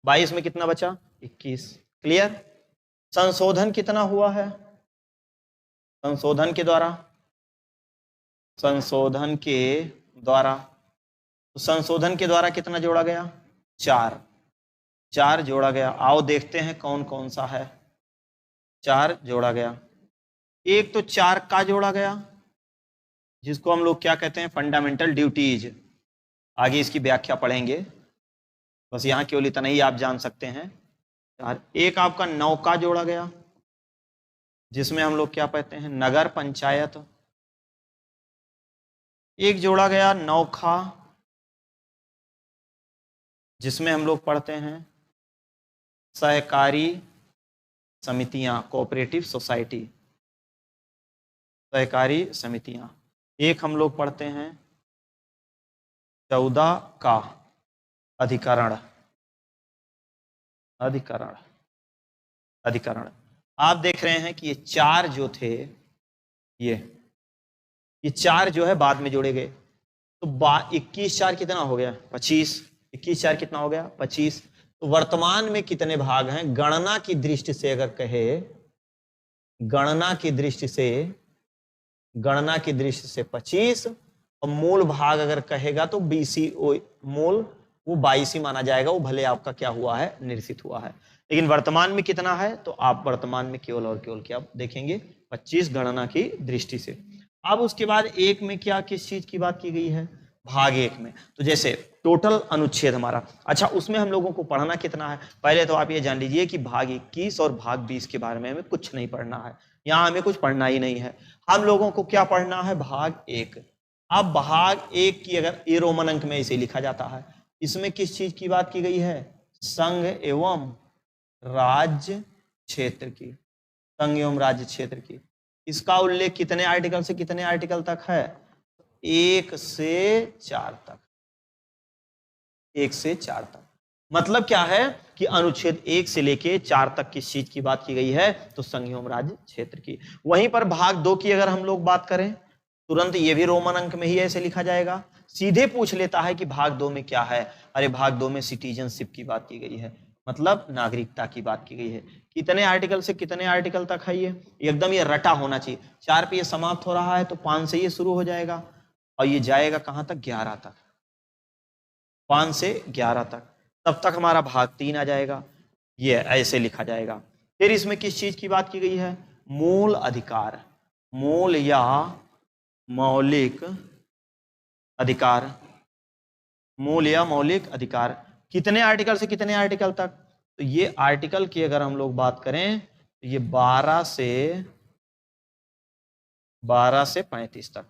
22 में कितना बचा, 21। क्लियर। संशोधन कितना हुआ है, संशोधन के द्वारा, संशोधन के द्वारा, तो संशोधन के द्वारा कितना जोड़ा गया, 4, 4 जोड़ा गया। आओ देखते हैं कौन कौन सा है। 4 जोड़ा गया, एक तो 4 का जोड़ा गया जिसको हम लोग क्या कहते हैं, फंडामेंटल ड्यूटीज। आगे इसकी व्याख्या पढ़ेंगे, बस यहाँ केवल इतना ही आप जान सकते हैं। 4, एक आपका 9 का जोड़ा गया जिसमें हम लोग क्या कहते हैं, नगर पंचायत। एक जोड़ा गया 9 खा जिसमें हम लोग पढ़ते हैं सहकारी समितियां, कोऑपरेटिव सोसाइटी, सहकारी समितियां। एक हम लोग पढ़ते हैं 14 का अधिकरण, अधिकरण, अधिकरण। आप देख रहे हैं कि ये 4 जो थे, ये 4 जो है बाद में जोड़े गए, तो 21 4 कितना हो गया, 25। 21 4 कितना हो गया, 25। तो वर्तमान में कितने भाग हैं, गणना की दृष्टि से अगर कहे, गणना की दृष्टि से, गणना की दृष्टि से 25, और मूल भाग अगर कहेगा तो 20 मूल वो 22 ही माना जाएगा, वो भले आपका क्या हुआ है, निर्सित हुआ है। लेकिन वर्तमान में कितना है, तो आप वर्तमान में केवल और केवल क्या देखेंगे, 25 गणना की दृष्टि से। अब उसके बाद एक में क्या, किस चीज की बात की गई है, भाग 1 में। तो जैसे टोटल अनुच्छेद हमारा, अच्छा उसमें हम लोगों को पढ़ना कितना है, पहले तो आप ये जान लीजिए कि भाग 21 और भाग 20 के बारे में हमें कुछ नहीं पढ़ना है, यहाँ हमें कुछ पढ़ना ही नहीं है। हम लोगों को क्या पढ़ना है, भाग 1। अब भाग 1 की अगर ये रोमन अंक में इसे लिखा जाता है, इसमें किस चीज की बात की गई है, संघ एवं राज्य क्षेत्र की, संघ एवं राज्य क्षेत्र की। इसका उल्लेख कितने आर्टिकल से कितने आर्टिकल तक है, 1 से 4 तक, 1 से 4 तक। मतलब क्या है कि अनुच्छेद 1 से लेके 4 तक किस चीज की बात की गई है, तो संघ एवं राज्य क्षेत्र की। वहीं पर भाग 2 की अगर हम लोग बात करें, तुरंत ये भी रोमन अंक में ही ऐसे लिखा जाएगा, सीधे पूछ लेता है कि भाग 2 में क्या है। अरे भाग 2 में सिटीजनशिप की बात की गई है, मतलब नागरिकता की बात की गई है। कितने आर्टिकल से कितने आर्टिकल तक है, ये एकदम ये रटा होना चाहिए। 4 पे ये समाप्त हो रहा है तो 5 से ये शुरू हो जाएगा और ये जाएगा कहां तक, 11 तक, 5 से 11 तक, तब तक हमारा भाग 3 आ जाएगा। ये ऐसे लिखा जाएगा। फिर इसमें किस चीज की बात की गई है, मूल अधिकार, मूल या मौलिक अधिकार, मूल या मौलिक अधिकार। कितने आर्टिकल से कितने आर्टिकल तक, तो ये आर्टिकल की अगर हम लोग बात करें तो ये 12 से 35 तक।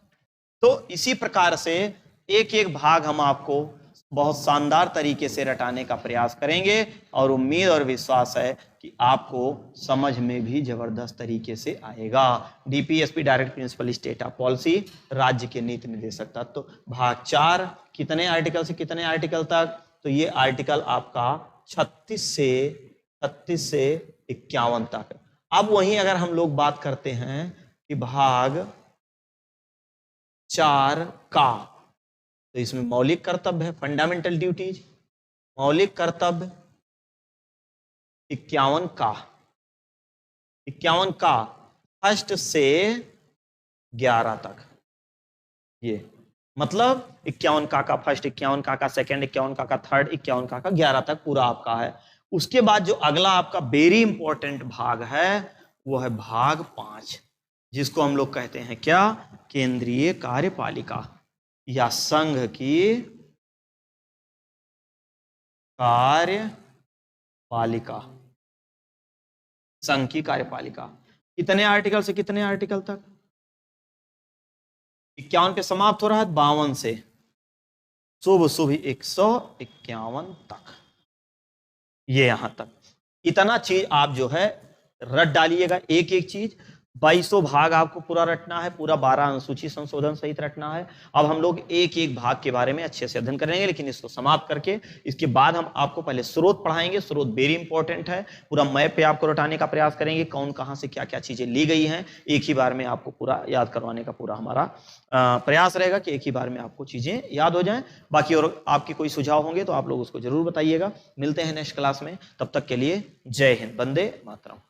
तो इसी प्रकार से एक एक भाग हम आपको बहुत शानदार तरीके से रटाने का प्रयास करेंगे और उम्मीद और विश्वास है कि आपको समझ में भी जबरदस्त तरीके से आएगा। DPSP direct principle state of policy, राज्य के नीति निर्देशक तत्व, तो भाग 4 कितने आर्टिकल से कितने आर्टिकल तक, तो ये आर्टिकल आपका 36 से 51 तक। अब वहीं अगर हम लोग बात करते हैं कि भाग 4 का, तो इसमें मौलिक कर्तव्य है, फंडामेंटल ड्यूटीज, मौलिक कर्तव्य 51 का, 51 का फर्स्ट से 11 तक। ये मतलब 51 का फर्स्ट, 51 का सेकंड, 51 का थर्ड, 51 का 11 तक पूरा आपका है। उसके बाद जो अगला आपका वेरी इंपॉर्टेंट भाग है वो है भाग 5, जिसको हम लोग कहते हैं क्या, केंद्रीय कार्यपालिका या संघ की कार्यपालिका, संघ की कार्यपालिका। कितने आर्टिकल से कितने आर्टिकल तक, 51 पे समाप्त हो रहा है, 52 से शुभ 151 तक, ये यहां तक। इतना चीज आप जो है रट डालिएगा, एक एक चीज। 2200 भाग आपको पूरा रटना है, पूरा 12 अनुसूची संशोधन सहित रटना है। अब हम लोग एक एक भाग के बारे में अच्छे से अध्ययन करेंगे, लेकिन इसको समाप्त करके इसके बाद हम आपको पहले स्रोत पढ़ाएंगे। स्रोत वेरी इंपॉर्टेंट है, पूरा मैप पे आपको रटाने का प्रयास करेंगे, कौन कहां से क्या क्या चीजें ली गई हैं, एक ही बार में आपको पूरा याद करवाने का पूरा हमारा प्रयास रहेगा कि एक ही बार में आपको चीजें याद हो जाएं। बाकी और आपके कोई सुझाव होंगे तो आप लोग उसको जरूर बताइएगा। मिलते हैं नेक्स्ट क्लास में, तब तक के लिए जय हिंद, वंदे मातरम।